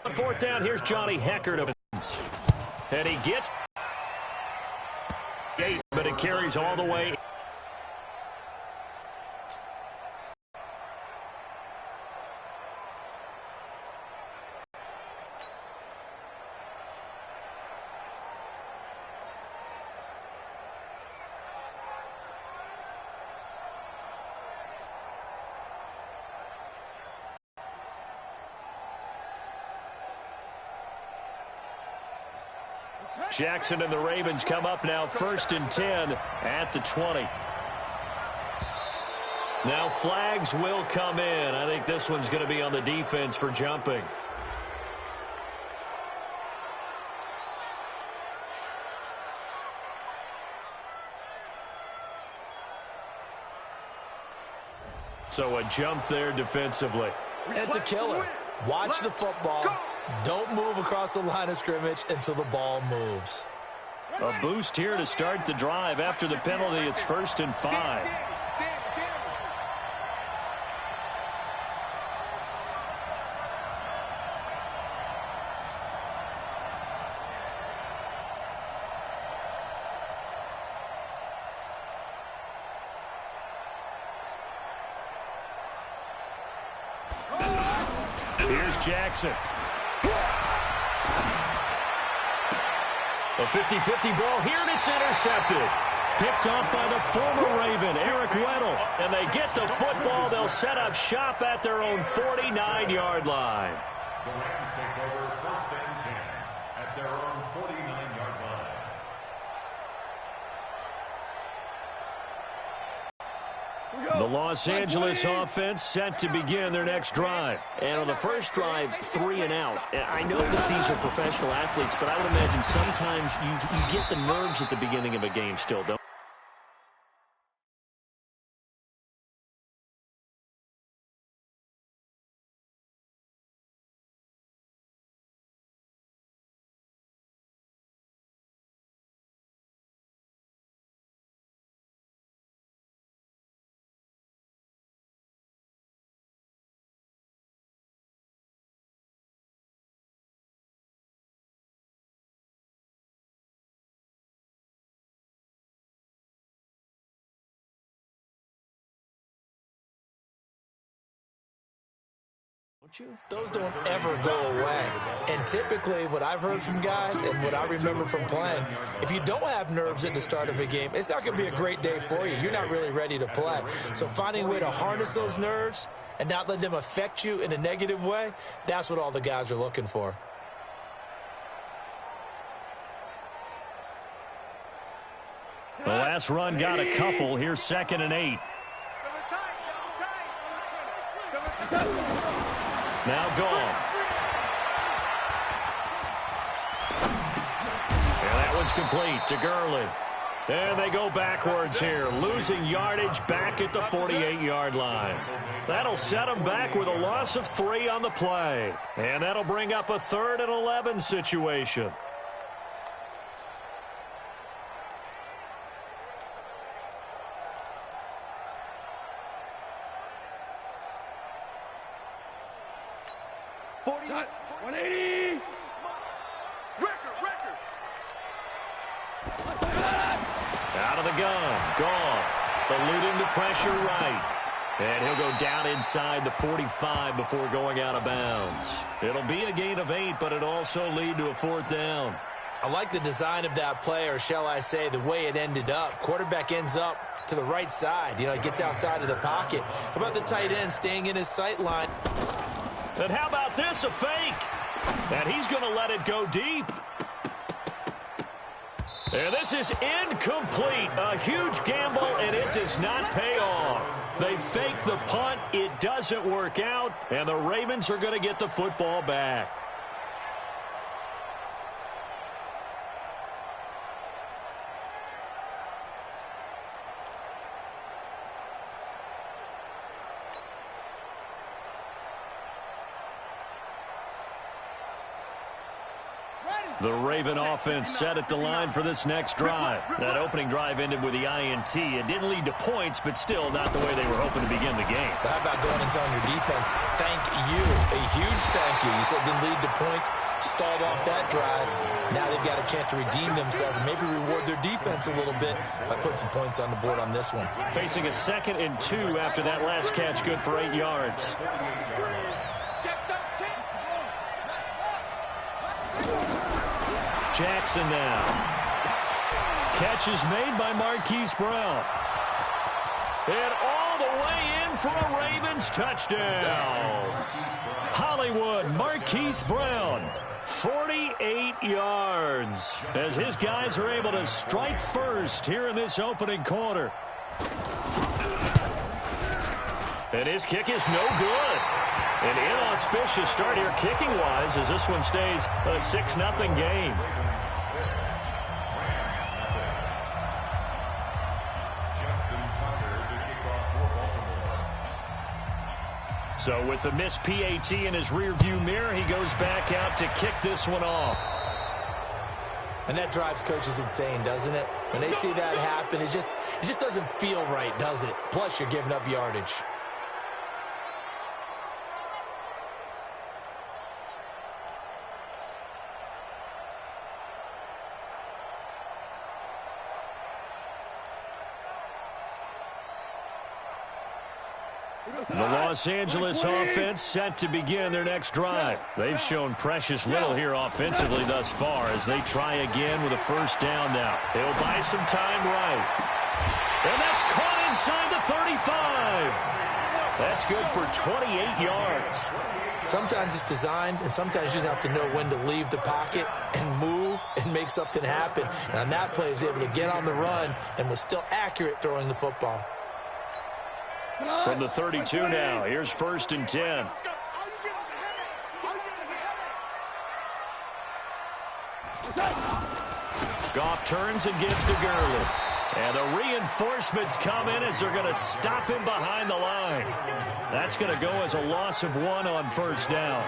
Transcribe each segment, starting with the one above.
On fourth down, here's Johnny Hecker to and he gets 8, but it carries all the way. Jackson and the Ravens come up now 1st and 10 at the 20. Now flags will come in. I think this one's going to be on the defense for jumping. So a jump there defensively. It's a killer. Watch the football. Don't move across the line of scrimmage until the ball moves. A boost here to start the drive. After the penalty, it's 1st and 5. Here's Jackson. A 50-50 ball here, and it's intercepted. Picked off by the former Raven, Eric Weddle. And they get the football. They'll set up shop at their own 49-yard line. The Rams take over 1st and 10 at their own 49-yard line. The Los Angeles offense set to begin their next drive. And on the first drive, 3 and out. I know that these are professional athletes, but I would imagine sometimes you get the nerves at the beginning of a game still, don't you? Those don't ever go away. And typically what I've heard from guys and what I remember from playing, if you don't have nerves at the start of a game, it's not going to be a great day for you. You're not really ready to play. So finding a way to harness those nerves and not let them affect you in a negative way, that's what all the guys are looking for. The last run got a couple. Here's 2nd and 8. Now gone. And that one's complete to Gurley. And they go backwards here, losing yardage back at the 48-yard line. That'll set them back with a loss of 3 on the play. And that'll bring up a 3rd and 11 situation. Out of the gun, Goff, eluding the pressure right. And he'll go down inside the 45 before going out of bounds. It'll be a gain of 8, but it'll also lead to a 4th down. I like the design of that play, or shall I say the way it ended up. Quarterback ends up to the right side. You know, he gets outside of the pocket. How about the tight end staying in his sight line? And how about this, a fake? And he's going to let it go deep. And this is incomplete. A huge gamble, and it does not pay off. They fake the punt. It doesn't work out, and the Ravens are going to get the football back. The Raven offense set at the line for this next drive. That opening drive ended with the INT. It didn't lead to points, but still not the way they were hoping to begin the game. But how about going and telling your defense, thank you, a huge thank you. You said it didn't lead to points, stalled off that drive. Now they've got a chance to redeem themselves and maybe reward their defense a little bit by putting some points on the board on this one. Facing a 2nd and 2 after that last catch, good for 8 yards. Jackson now. Catch is made by Marquise Brown. And all the way in for a Ravens touchdown. Hollywood, Marquise Brown, 48 yards, as his guys are able to strike first here in this opening quarter. And his kick is no good. An inauspicious start here kicking-wise as this one stays a 6-0 game. So with the missed PAT in his rearview mirror, he goes back out to kick this one off. And that drives coaches insane, doesn't it? When they see that happen, it just doesn't feel right, does it? Plus, you're giving up yardage. The Los Angeles offense set to begin their next drive. They've shown precious little here offensively thus far as they try again with a first down now. They'll buy some time right. And that's caught inside the 35. That's good for 28 yards. Sometimes it's designed, and sometimes you just have to know when to leave the pocket and move and make something happen. And on that play, he was able to get on the run and was still accurate throwing the football. From the 32 now, here's 1st and 10. Goff turns and gives to Gurley. And the reinforcements come in as they're going to stop him behind the line. That's going to go as a loss of 1 on first down.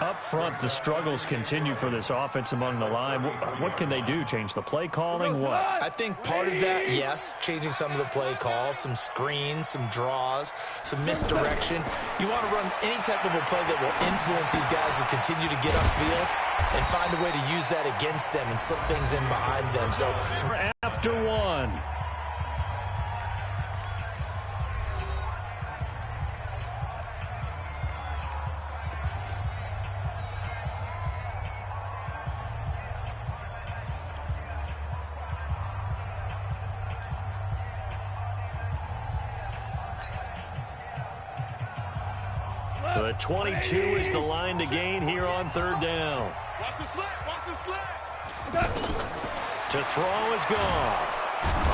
Up front, the struggles continue for this offense among the line. What can they do? Change the play calling? What? I think part of that, yes, changing some of the play calls, some screens, some draws, some misdirection. You want to run any type of a play that will influence these guys to continue to get upfield and find a way to use that against them and slip things in behind them. So after 1. The 22 is the line to gain here on 3rd down. Watch the slant. Watch the slant. To throw is Goff.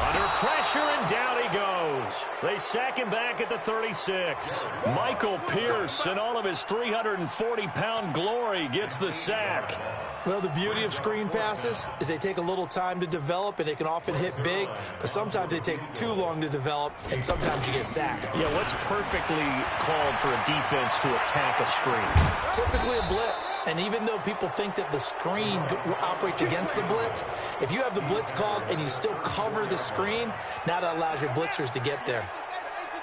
Under pressure, and down he goes. They sack him back at the 36. Michael Pierce, in all of his 340-pound glory, gets the sack. Well, the beauty of screen passes is they take a little time to develop, and they can often hit big, but sometimes they take too long to develop, and sometimes you get sacked. Yeah, what's perfectly called for a defense to attack a screen? Typically a blitz, and even though people think that the screen operates against the blitz, if you have the blitz called and you still cover the screen, now that allows your blitzers to get there.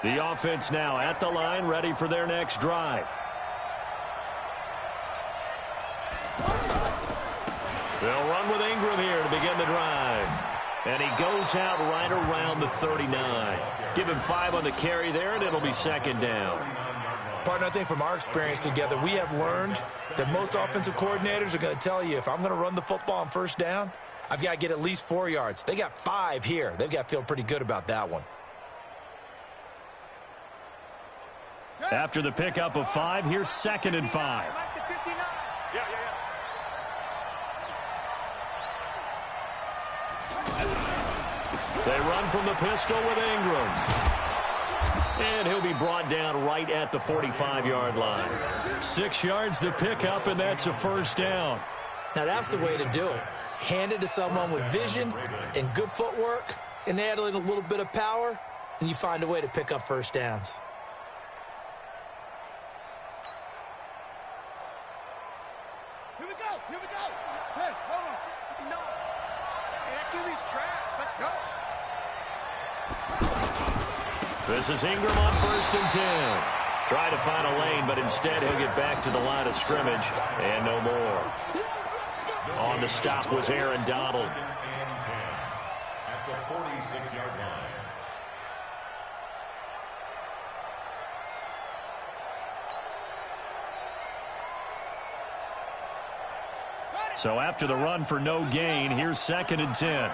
The offense now at the line, ready for their next drive. They'll run with Ingram here to begin the drive. And he goes out right around the 39. Give him 5 on the carry there, and it'll be 2nd down. Partner, I think from our experience together, we have learned that most offensive coordinators are going to tell you, if I'm going to run the football on first down, I've got to get at least 4 yards. They got 5 here. They've got to feel pretty good about that one. After the pickup of 5, here's 2nd and 5. They run from the pistol with Ingram. And he'll be brought down right at the 45-yard line. 6 yards to pick up, and that's a first down. Now, that's the way to do it. Hand it to someone with vision and good footwork, and add in a little bit of power, and you find a way to pick up first downs. Here we go. Here we go. Hey, hold on. No. Hey, that QB's trash. Let's go. This is Ingram on 1st and 10. Try to find a lane, but instead he'll get back to the line of scrimmage and no more. On the stop was Aaron Donald. At the 46-yard line. So after the run for no gain, here's 2nd and 10.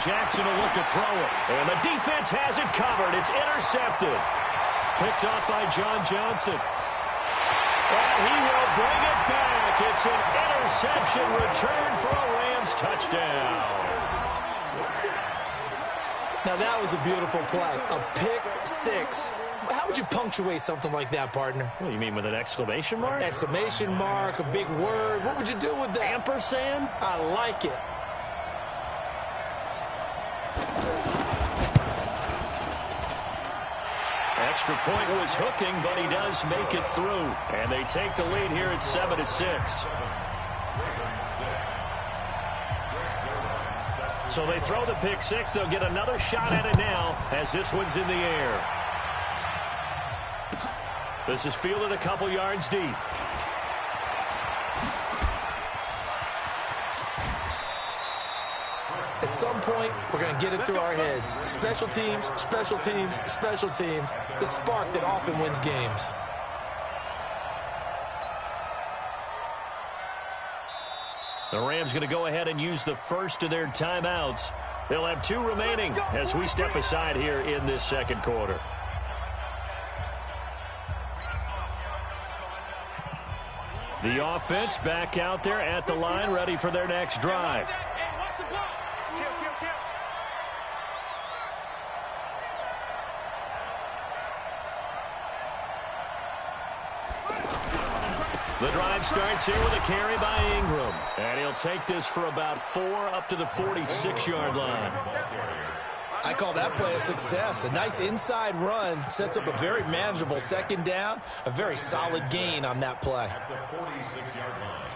Jackson will look to throw it. And the defense has it covered. It's intercepted. Picked off by John Johnson. And he will bring it back. It's an interception return for a Rams touchdown. Now that was a beautiful play. A pick six. How would you punctuate something like that, partner? What, you mean with an exclamation mark? Exclamation mark, a big word. What would you do with that? Ampersand? I like it. Extra point was hooking, but he does make it through. And they take the lead here at 7-6. So they throw the pick six. They'll get another shot at it now as this one's in the air. This is fielded a couple yards deep. At some point, we're going to get it through our heads. Special teams, special teams, special teams. The spark that often wins games. The Rams going to go ahead and use the first of their timeouts. They'll have 2 remaining as we step aside here in this second quarter. The offense back out there at the line, ready for their next drive. The drive starts here with a carry by Ingram. And he'll take this for about 4 up to the 46-yard line. I call that play a success. A nice inside run sets up a very manageable second down. A very solid gain on that play. At the 46-yard line.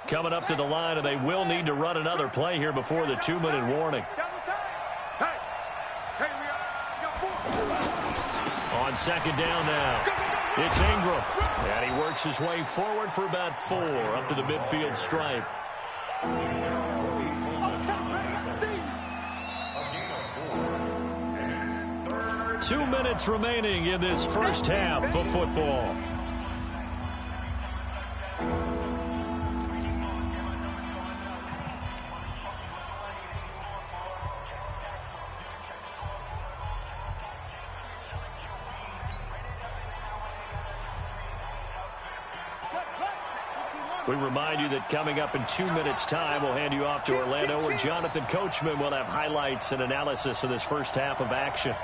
Coming up to the line, and they will need to run another play here before the 2-minute warning. On second down now, it's Ingram. And he works his way forward for about 4 up to the midfield stripe. 2 minutes remaining in this first half of football. We remind you that coming up in 2 minutes' time, we'll hand you off to Orlando, where Jonathan Coachman will have highlights and analysis of this first half of action.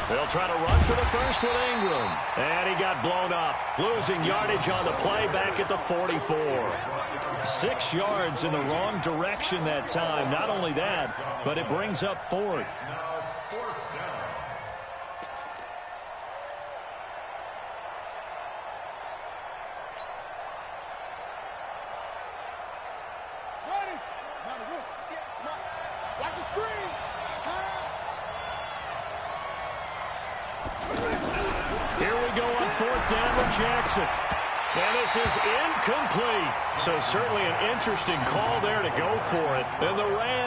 They'll try to run for the first with Ingram. And he got blown up, losing yardage on the play back at the 44. 6 yards in the wrong direction that time. Not only that, but it brings up 4th. Jackson. And this is incomplete. So certainly an interesting call there to go for it. And the Rams